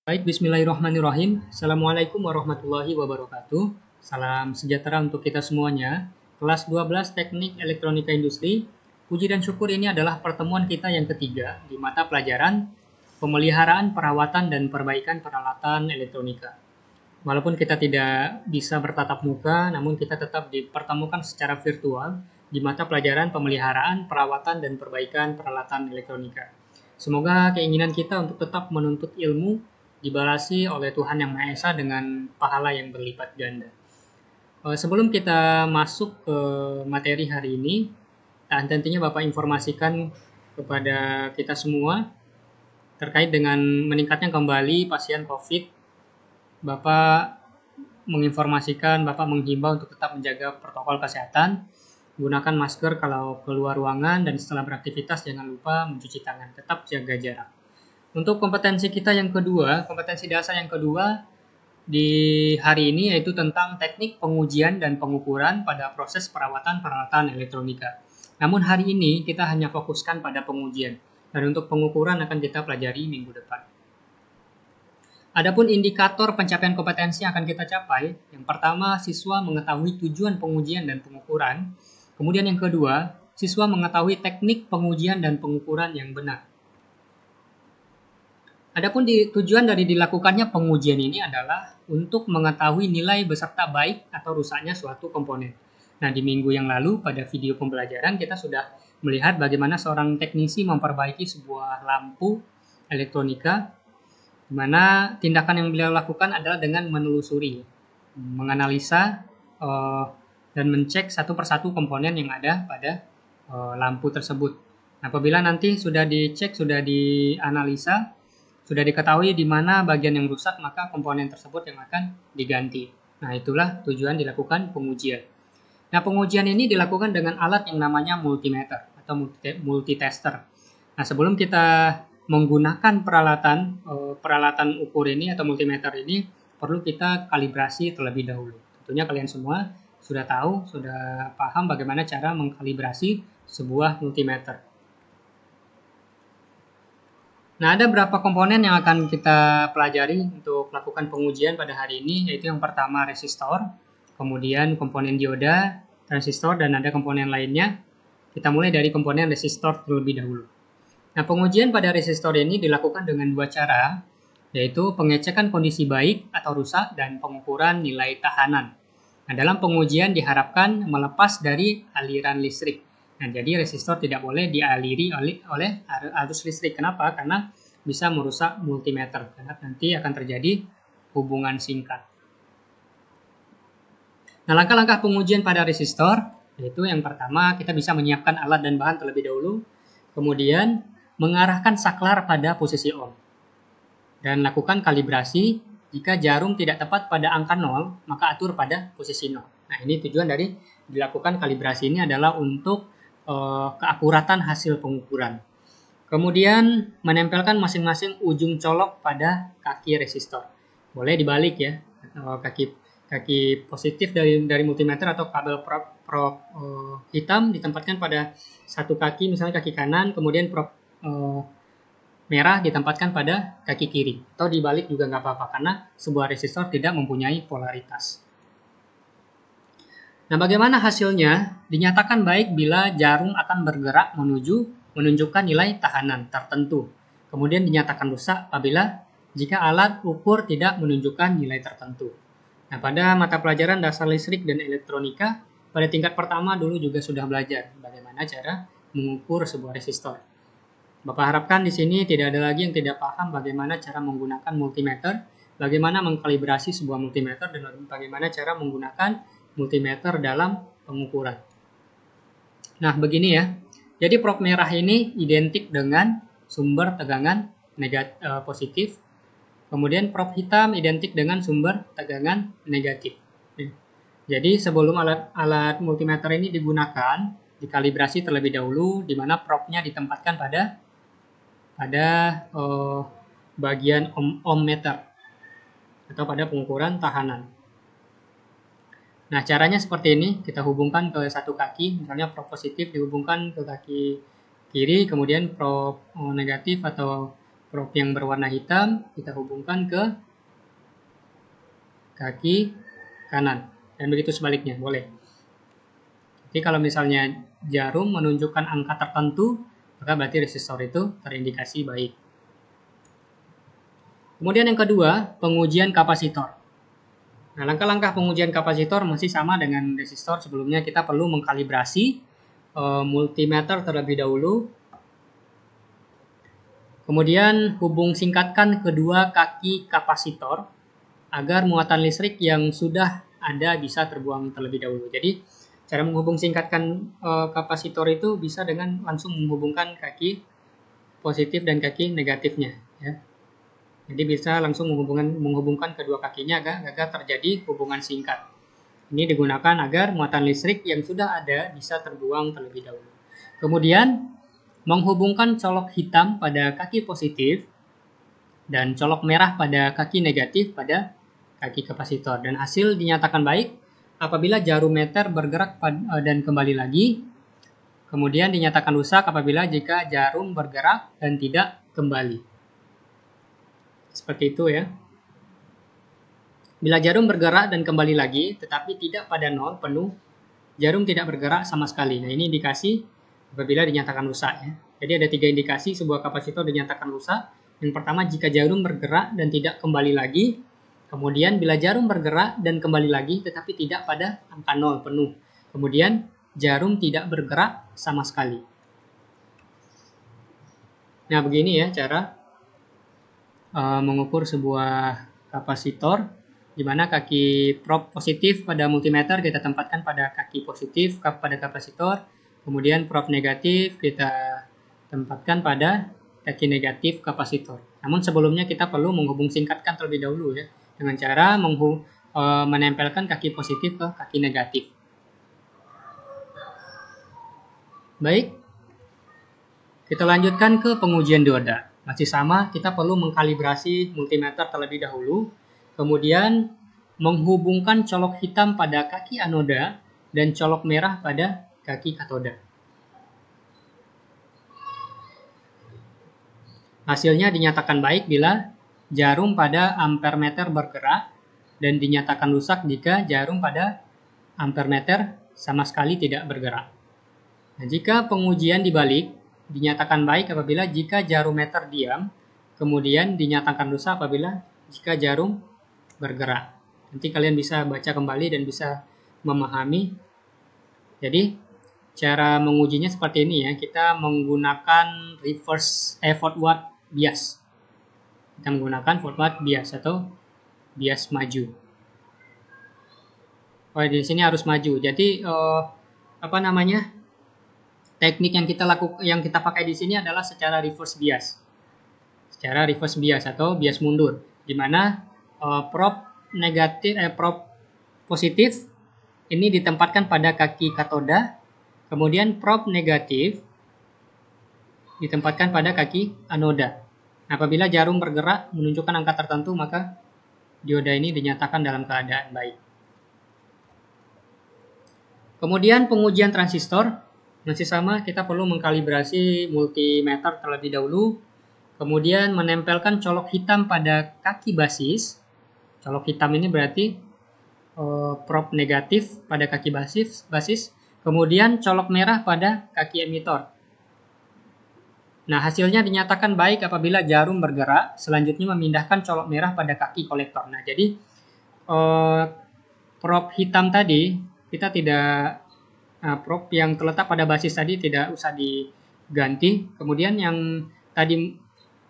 Baik, bismillahirrahmanirrahim. Assalamualaikum warahmatullahi wabarakatuh. Salam sejahtera untuk kita semuanya. Kelas 12 Teknik Elektronika Industri. Puji dan syukur ini adalah pertemuan kita yang ketiga di mata pelajaran Pemeliharaan, Perawatan, dan Perbaikan Peralatan Elektronika. Walaupun kita tidak bisa bertatap muka, namun kita tetap dipertemukan secara virtual di mata pelajaran Pemeliharaan, Perawatan, dan Perbaikan Peralatan Elektronika. Semoga keinginan kita untuk tetap menuntut ilmu dibalasi oleh Tuhan Yang Maha Esa dengan pahala yang berlipat ganda. Sebelum kita masuk ke materi hari ini, tentunya Bapak informasikan kepada kita semua terkait dengan meningkatnya kembali pasien COVID. Bapak menginformasikan, Bapak menghimbau untuk tetap menjaga protokol kesehatan, gunakan masker kalau keluar ruangan, dan setelah beraktivitas jangan lupa mencuci tangan, tetap jaga jarak. Untuk kompetensi kita yang kedua, kompetensi dasar yang kedua di hari ini yaitu tentang teknik pengujian dan pengukuran pada proses perawatan peralatan elektronika. Namun hari ini kita hanya fokuskan pada pengujian, dan untuk pengukuran akan kita pelajari minggu depan. Adapun indikator pencapaian kompetensi yang akan kita capai, yang pertama siswa mengetahui tujuan pengujian dan pengukuran, kemudian yang kedua siswa mengetahui teknik pengujian dan pengukuran yang benar. Adapun tujuan dari dilakukannya pengujian ini adalah untuk mengetahui nilai beserta baik atau rusaknya suatu komponen. Nah, di minggu yang lalu pada video pembelajaran kita sudah melihat bagaimana seorang teknisi memperbaiki sebuah lampu elektronika, di mana tindakan yang beliau lakukan adalah dengan menelusuri, menganalisa, dan mencek satu persatu komponen yang ada pada lampu tersebut. Apabila nanti sudah dicek, sudah dianalisa, sudah diketahui di mana bagian yang rusak, maka komponen tersebut yang akan diganti. Nah, itulah tujuan dilakukan pengujian. Nah, pengujian ini dilakukan dengan alat yang namanya multimeter atau multitester. Nah, sebelum kita menggunakan peralatan ukur ini atau multimeter ini, perlu kita kalibrasi terlebih dahulu. Tentunya kalian semua sudah tahu, sudah paham bagaimana cara mengkalibrasi sebuah multimeter. Nah, ada beberapa komponen yang akan kita pelajari untuk melakukan pengujian pada hari ini, yaitu yang pertama resistor, kemudian komponen dioda, transistor, dan ada komponen lainnya. Kita mulai dari komponen resistor terlebih dahulu. Nah, pengujian pada resistor ini dilakukan dengan dua cara, yaitu pengecekan kondisi baik atau rusak dan pengukuran nilai tahanan. Nah, dalam pengujian diharapkan melepas dari aliran listrik. Nah, jadi resistor tidak boleh dialiri oleh arus listrik. Kenapa? Karena bisa merusak multimeter. Karena nanti akan terjadi hubungan singkat. Nah, langkah-langkah pengujian pada resistor, yaitu yang pertama kita bisa menyiapkan alat dan bahan terlebih dahulu. Kemudian mengarahkan saklar pada posisi on. Dan lakukan kalibrasi. Jika jarum tidak tepat pada angka 0, maka atur pada posisi 0. Nah, ini tujuan dari dilakukan kalibrasi ini adalah untuk keakuratan hasil pengukuran. Kemudian menempelkan masing-masing ujung colok pada kaki resistor. Boleh dibalik ya, kaki positif dari multimeter atau kabel prob hitam ditempatkan pada satu kaki, misalnya kaki kanan, kemudian prob merah ditempatkan pada kaki kiri. Atau dibalik juga nggak apa-apa, karena sebuah resistor tidak mempunyai polaritas. Nah, bagaimana hasilnya? Dinyatakan baik bila jarum akan bergerak menunjukkan nilai tahanan tertentu. Kemudian dinyatakan rusak apabila jika alat ukur tidak menunjukkan nilai tertentu. Nah, pada mata pelajaran dasar listrik dan elektronika, pada tingkat pertama dulu juga sudah belajar bagaimana cara mengukur sebuah resistor. Bapak harapkan di sini tidak ada lagi yang tidak paham bagaimana cara menggunakan multimeter, bagaimana mengkalibrasi sebuah multimeter, dan bagaimana cara menggunakan multimeter dalam pengukuran. Nah, begini ya. Jadi prob merah ini identik dengan sumber tegangan positif. Kemudian prob hitam identik dengan sumber tegangan negatif. Jadi sebelum alat multimeter ini digunakan, dikalibrasi terlebih dahulu, di mana probnya ditempatkan pada bagian ohmmeter atau pada pengukuran tahanan. Nah, caranya seperti ini, kita hubungkan ke satu kaki, misalnya prob positif dihubungkan ke kaki kiri, kemudian prob negatif atau Probe yang berwarna hitam kita hubungkan ke kaki kanan. Dan begitu sebaliknya, boleh. Jadi kalau misalnya jarum menunjukkan angka tertentu, maka berarti resistor itu terindikasi baik. Kemudian yang kedua, pengujian kapasitor. Nah, langkah-langkah pengujian kapasitor masih sama dengan resistor. Sebelumnya kita perlu mengkalibrasi multimeter terlebih dahulu. Kemudian singkatkan kedua kaki kapasitor agar muatan listrik yang sudah ada bisa terbuang terlebih dahulu. Jadi cara singkatkan kapasitor itu bisa dengan langsung menghubungkan kaki positif dan kaki negatifnya, ya. Jadi bisa langsung menghubungkan kedua kakinya agar terjadi hubungan singkat. Ini digunakan agar muatan listrik yang sudah ada bisa terbuang terlebih dahulu. Kemudian menghubungkan colok hitam pada kaki positif dan colok merah pada kaki negatif pada kaki kapasitor. Dan hasil dinyatakan baik apabila jarum meter bergerak dan kembali lagi. Kemudian dinyatakan rusak apabila jika jarum bergerak dan tidak kembali. Seperti itu ya. Bila jarum bergerak dan kembali lagi, tetapi tidak pada nol penuh, jarum tidak bergerak sama sekali. Nah, ini indikasi apabila dinyatakan rusak ya. Jadi ada 3 indikasi sebuah kapasitor dinyatakan rusak. Yang pertama, jika jarum bergerak dan tidak kembali lagi. Kemudian bila jarum bergerak dan kembali lagi, tetapi tidak pada angka nol penuh. Kemudian jarum tidak bergerak sama sekali. Nah, begini ya cara mengukur sebuah kapasitor, di mana kaki probe positif pada multimeter kita tempatkan pada kaki positif pada kapasitor, kemudian probe negatif kita tempatkan pada kaki negatif kapasitor. Namun sebelumnya kita perlu singkatkan terlebih dahulu ya, dengan cara menempelkan kaki positif ke kaki negatif. Baik, kita lanjutkan ke pengujian dioda. Masih sama, kita perlu mengkalibrasi multimeter terlebih dahulu, kemudian menghubungkan colok hitam pada kaki anoda dan colok merah pada kaki katoda. Hasilnya dinyatakan baik bila jarum pada ampermeter bergerak dan dinyatakan rusak jika jarum pada ampermeter sama sekali tidak bergerak. Nah, jika pengujian dibalik, dinyatakan baik apabila jika jarum meter diam, kemudian dinyatakan rusak apabila jika jarum bergerak. Nanti kalian bisa baca kembali dan bisa memahami. Jadi cara mengujinya seperti ini ya, kita menggunakan forward bias. Kita menggunakan forward bias atau bias maju. Oh, di sini harus maju. Jadi teknik yang kita pakai di sini adalah secara reverse bias. Secara reverse bias atau bias mundur, di mana probe positif ini ditempatkan pada kaki katoda, kemudian probe negatif ditempatkan pada kaki anoda. Apabila jarum bergerak menunjukkan angka tertentu, maka dioda ini dinyatakan dalam keadaan baik. Kemudian pengujian transistor. Masih sama, kita perlu mengkalibrasi multimeter terlebih dahulu, kemudian menempelkan colok hitam pada kaki basis. Colok hitam ini berarti probe negatif pada kaki basis, kemudian colok merah pada kaki emitor. Nah, hasilnya dinyatakan baik apabila jarum bergerak, selanjutnya memindahkan colok merah pada kaki kolektor. Nah, jadi probe hitam tadi kita tidak probe yang terletak pada basis tadi tidak usah diganti. Kemudian yang tadi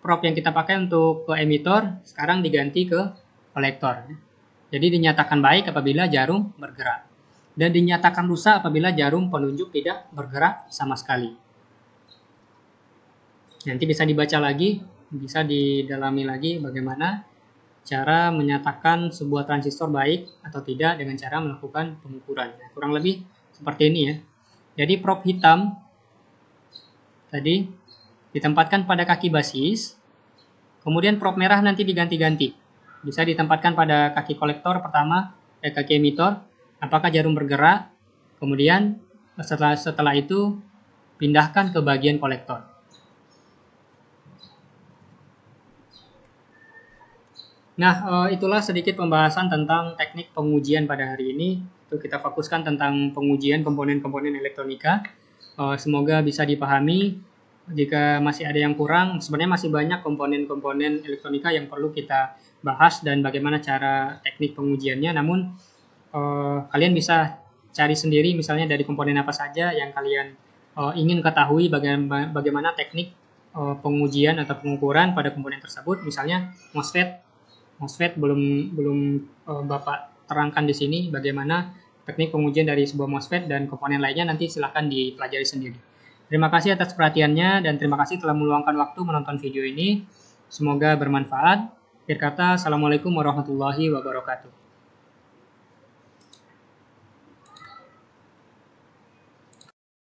probe yang kita pakai untuk ke emitor sekarang diganti ke kolektor. Jadi dinyatakan baik apabila jarum bergerak dan dinyatakan rusak apabila jarum penunjuk tidak bergerak sama sekali. Nanti bisa dibaca lagi, bisa didalami lagi bagaimana cara menyatakan sebuah transistor baik atau tidak dengan cara melakukan pengukuran. Nah, kurang lebih seperti ini ya. Jadi probe hitam tadi ditempatkan pada kaki basis, kemudian probe merah nanti diganti-ganti. Bisa ditempatkan pada kaki kolektor pertama, kaki emitor, apakah jarum bergerak, kemudian setelah itu pindahkan ke bagian kolektor. Nah, itulah sedikit pembahasan tentang teknik pengujian pada hari ini. Itu kita fokuskan tentang pengujian komponen-komponen elektronika. Semoga bisa dipahami. Jika masih ada yang kurang, sebenarnya masih banyak komponen-komponen elektronika yang perlu kita bahas dan bagaimana cara teknik pengujiannya. Namun, kalian bisa cari sendiri misalnya dari komponen apa saja yang kalian ingin ketahui bagaimana teknik pengujian atau pengukuran pada komponen tersebut. Misalnya MOSFET belum belum Bapak terangkan di sini bagaimana teknik pengujian dari sebuah MOSFET dan komponen lainnya, nanti silahkan dipelajari sendiri. Terima kasih atas perhatiannya dan terima kasih telah meluangkan waktu menonton video ini. Semoga bermanfaat. Akhir kata, Assalamualaikum warahmatullahi wabarakatuh.